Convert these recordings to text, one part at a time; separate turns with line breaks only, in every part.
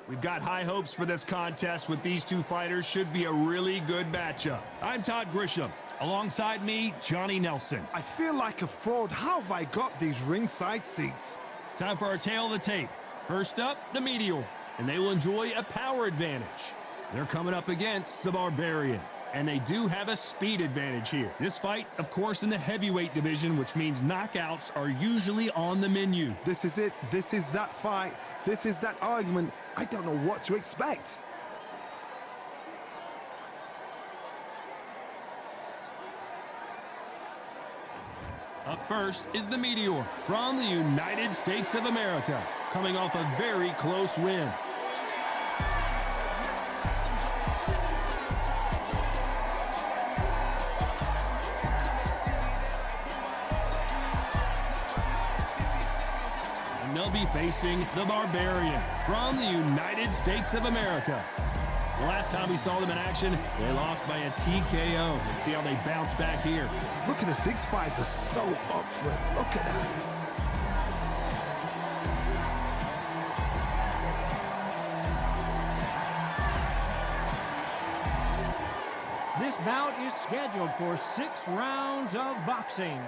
We've got high hopes for this contest with these two fighters. Should be a really good matchup. I'm Todd Grisham. Alongside me, Johnny Nelson.
I feel like a fraud. How have I got these ringside seats?
Time for our tale of the tape. First up, the Meteor, and they will enjoy a power advantage. They're coming up against the Barbarian, and they do have a speed advantage here. This fight, of course, in the heavyweight division, which means knockouts are usually on the menu.
This is it. This is that fight. This is that argument. I don't know what to expect.
Up first is the Meteor from the United States of America, coming off a very close win. And they'll be facing the Barbarian from the United States of America. The last time we saw them in action, they lost by a TKO. Let's see how they bounce back here.
Look at this. These fights are so up for it. Look at that.
This bout is scheduled for 6 rounds of boxing.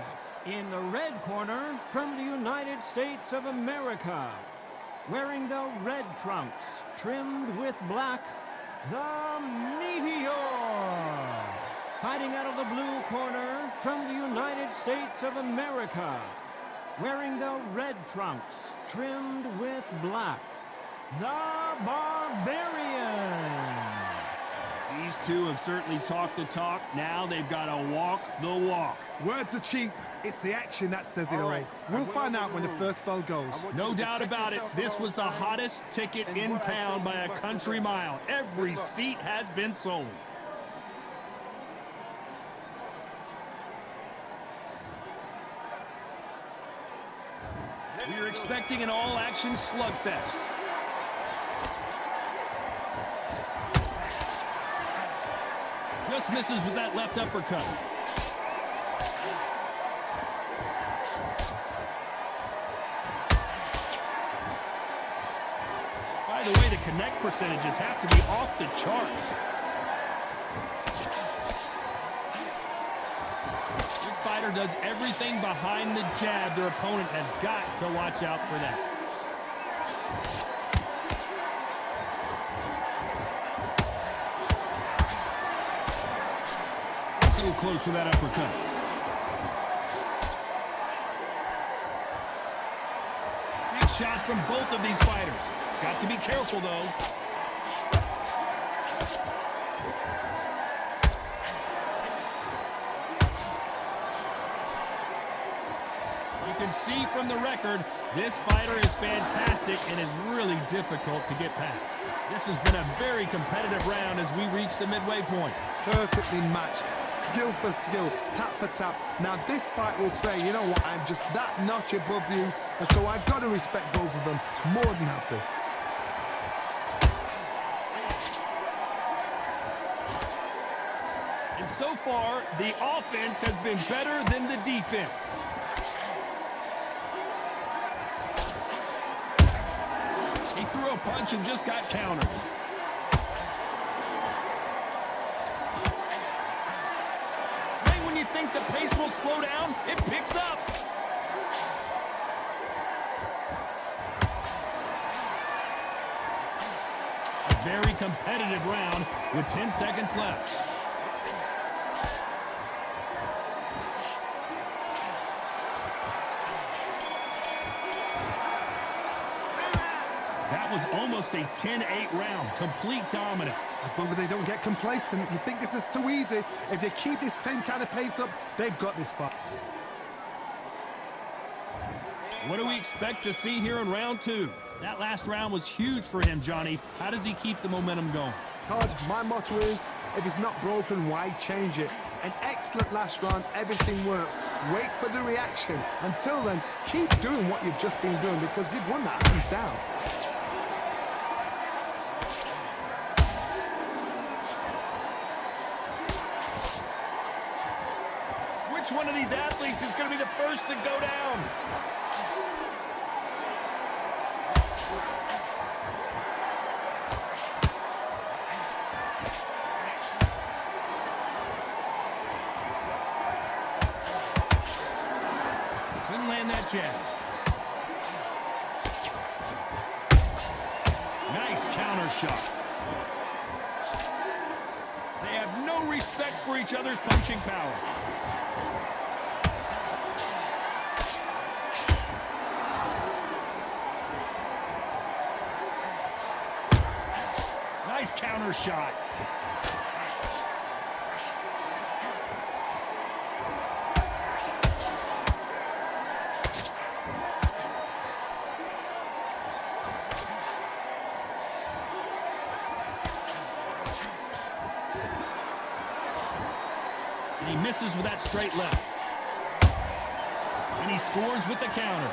In the red corner, from the United States of America, wearing the red trunks, trimmed with black, the Meteor. Fighting out of the blue corner, from the United States of America, wearing the red trunks, trimmed with black, the Barbarian.
These two have certainly talked the talk. Now they've got to walk the walk.
Words are cheap. It's the action that says it all. We'll find out when the first bell goes.
No doubt about it. This was the hottest ticket in town by a country mile. Every seat has been sold. We're expecting an all-action slugfest. Just misses with that left uppercut. By the way, the connect percentages have to be off the charts. This fighter does everything behind the jab. Their opponent has got to watch out for that. So close with that uppercut. Big shots from both of these fighters. Got to be careful, though. You can see from the record, this fighter is fantastic and is really difficult to get past. This has been a very competitive round as we reach the midway point.
Perfectly matched. Skill for skill, tap for tap. Now this fight will say, you know what, I'm just that notch above you, and so I've got to respect both of them. More than happy.
And so far, the offense has been better than the defense. He threw a punch and just got countered. Right when you think the pace will slow down, it picks up. A very competitive round with 10 seconds left. That was almost a 10-8 round. Complete dominance.
As long as they don't get complacent, you think this is too easy. If they keep this same kind of pace up, they've got this fight.
What do we expect to see here in round 2? That last round was huge for him, Johnny. How does he keep the momentum going?
Todd, my motto is, if it's not broken, why change it? An excellent last round, everything works. Wait for the reaction. Until then, keep doing what you've just been doing because you've won that hands down.
Which one of these athletes is going to be the first to go down? shot. They have no respect for each other's punching power. Nice counter shot. And he misses with that straight left. And he scores with the counter.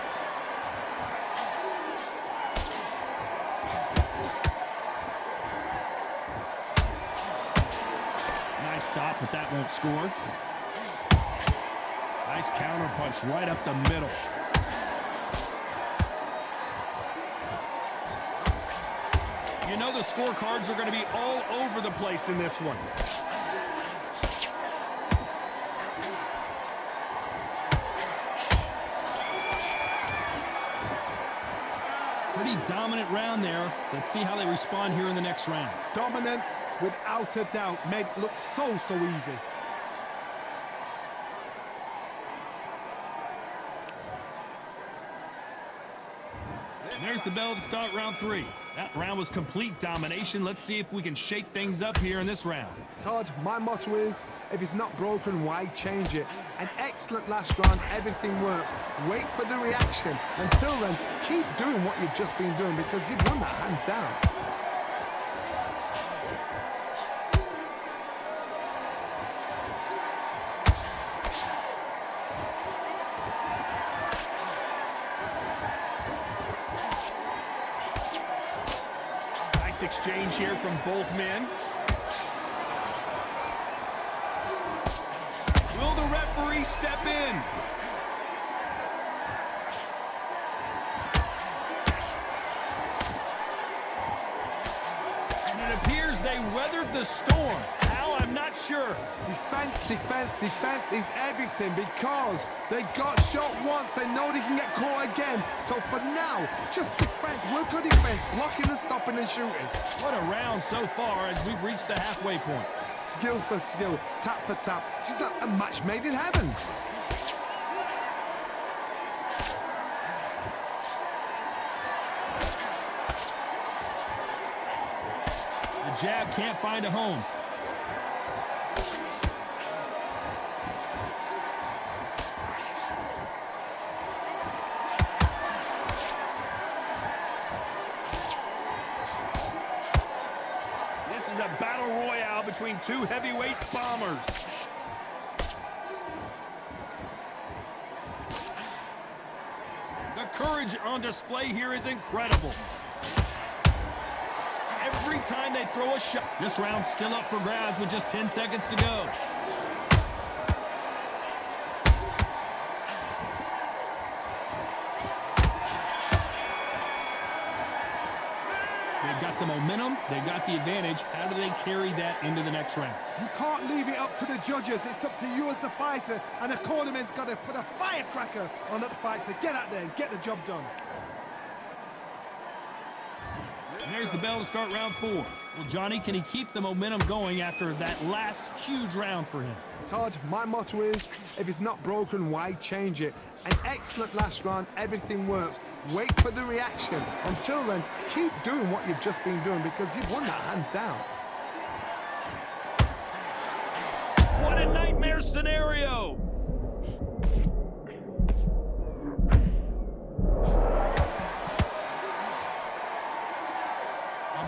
Nice stop, but that won't score. Nice counter punch right up the middle. You know the scorecards are going to be all over the place in this one. Pretty dominant round there. Let's see how they respond here in the next round.
Dominance, without a doubt, made it look so easy.
And there's the bell to start round 3. That round was complete domination. Let's see if we can shake things up here in this round.
Todd, my motto is, if it's not broken, why change it? An excellent last round, everything works. Wait for the reaction. Until then, keep doing what you've just been doing because you've won that hands down.
Exchange here from both men. Will the referee step in? And it appears they weathered the storm. How? I'm not sure.
Defense is everything because they got shot once. They know they can get caught again. So for now, just defense. Work on defense, blocking and stopping and shooting.
What a round so far as we've reached the halfway point.
Skill for skill, tap for tap. She's like a match made in heaven.
The jab can't find a home. This is a battle royale between two heavyweight bombers. The courage on display here is incredible. Every time they throw a shot. This round's still up for grabs with just 10 seconds to go. They've got the momentum, they've got the advantage. How do they carry that into the next round?
You can't leave it up to the judges. It's up to you as the fighter, and the cornerman's got to put a firecracker on that fight to get out there and get the job done.
And there's the bell to start round 4. Well, Johnny, can he keep the momentum going after that last huge round for him?
Todd, my motto is, if it's not broken, why change it? An excellent last round, everything works. Wait for the reaction. Until then, keep doing what you've just been doing because you've won that hands down.
What a nightmare scenario!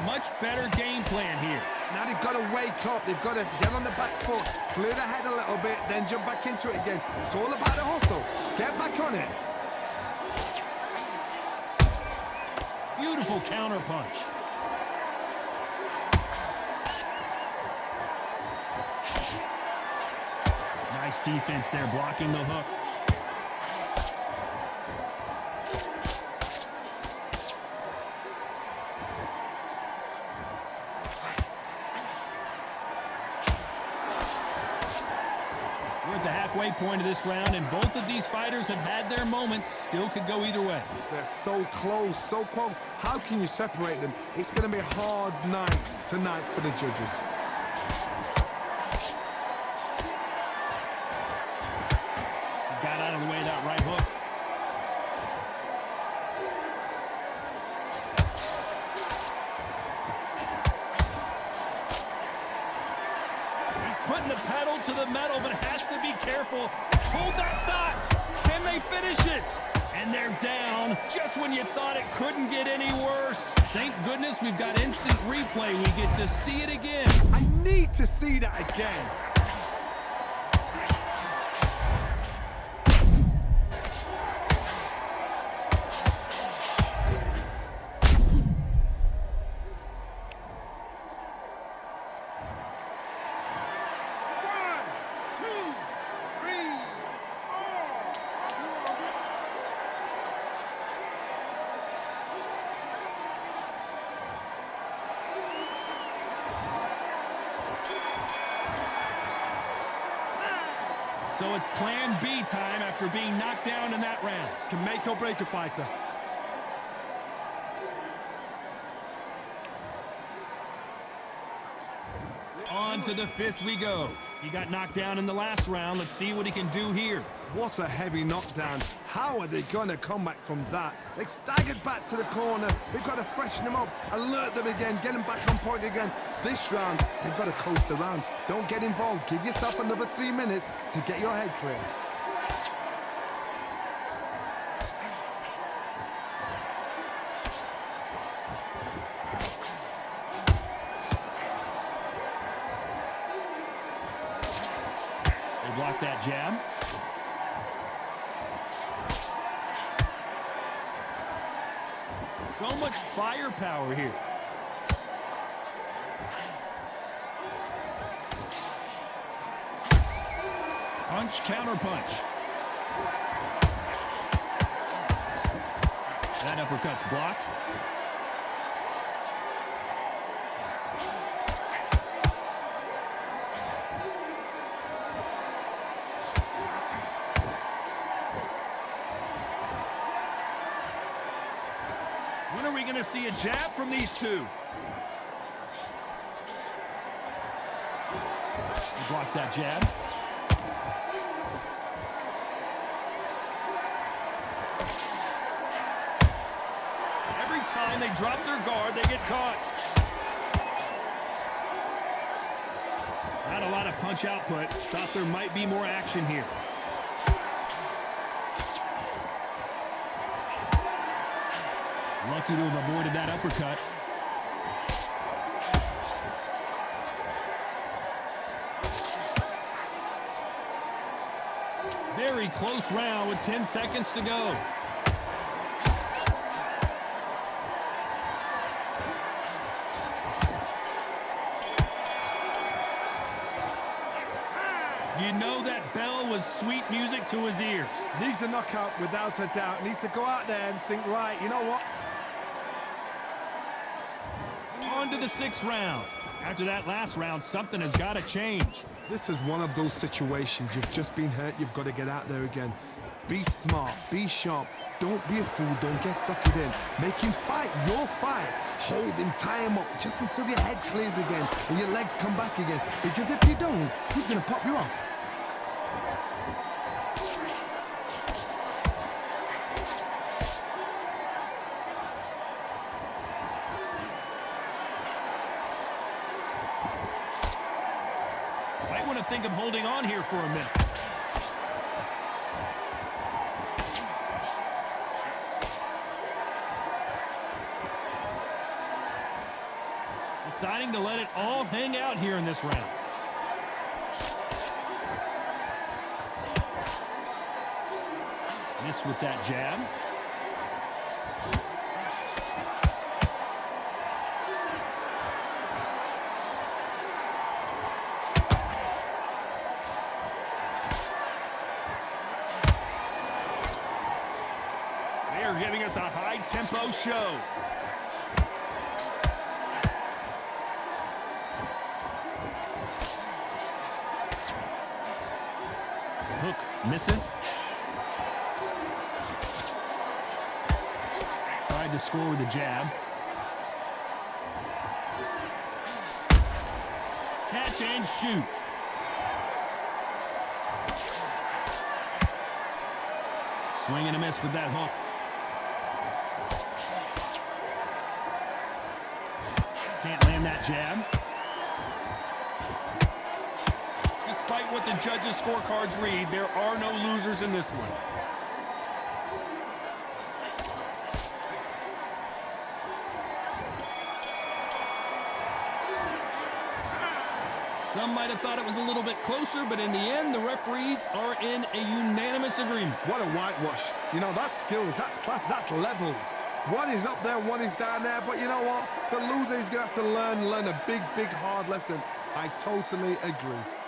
Much better game plan here.
Now they've got to wake up. They've got to get on the back foot, clear the head a little bit, then jump back into it again. It's all about the hustle. Get back on it.
Beautiful counter punch. Nice defense there, blocking the hook. We're at the halfway point of this round, and both of these fighters have had their moments. Still could go either way.
They're so close, so close. How can you separate them? It's going to be a hard night tonight for the judges.
Got out of the way of that right hook. Putting the pedal to the metal, but has to be careful. Hold that thought. Can they finish it? And they're down just when you thought it couldn't get any worse. Thank goodness we've got instant replay. We get to see it again.
I need to see that again.
So it's plan B time after being knocked down in that round.
Can make or break a fighter.
On to the fifth we go. He got knocked down in the last round. Let's see what he can do here.
What a heavy knockdown. How are they going to come back from that? They staggered back to the corner. They've got to freshen them up, alert them again, get them back on point again. This round, they've got to coast around. Don't get involved. Give yourself another 3 minutes to get your head clear.
They block that jab. So much firepower here. Punch, counter punch. That uppercut's blocked. When are we going to see a jab from these two? He blocks that jab. Every time they drop their guard, they get caught. Not a lot of punch output. Thought there might be more action here. Lucky to have avoided that uppercut. Very close round with 10 seconds to go. You know that bell was sweet music to his ears.
Needs a knockout without a doubt. Needs to go out there and think, right, you know what?
On to the sixth round. After that last round, something has got to change.
This is one of those situations. You've just been hurt. You've got to get out there again. Be smart. Be sharp. Don't be a fool. Don't get suckered in. Make him fight your fight. Hold him, tie him up just until your head clears again and your legs come back again. Because if you don't, he's going to pop you off.
Might want to think of holding on here for a minute. Deciding to let it all hang out here in this round. Miss with that jab. They are giving us a high-tempo show. Misses. Tried to score with a jab. Catch and shoot. Swing and a miss with that hook. Can't land that jab. Despite what the judges' scorecards read, there are no losers in this one. Some might have thought it was a little bit closer, but in the end, the referees are in a unanimous agreement.
What a whitewash. You know, that's skills, that's class, that's levels. One is up there, one is down there, but you know what? The loser is going to have to learn a big, hard lesson. I totally agree.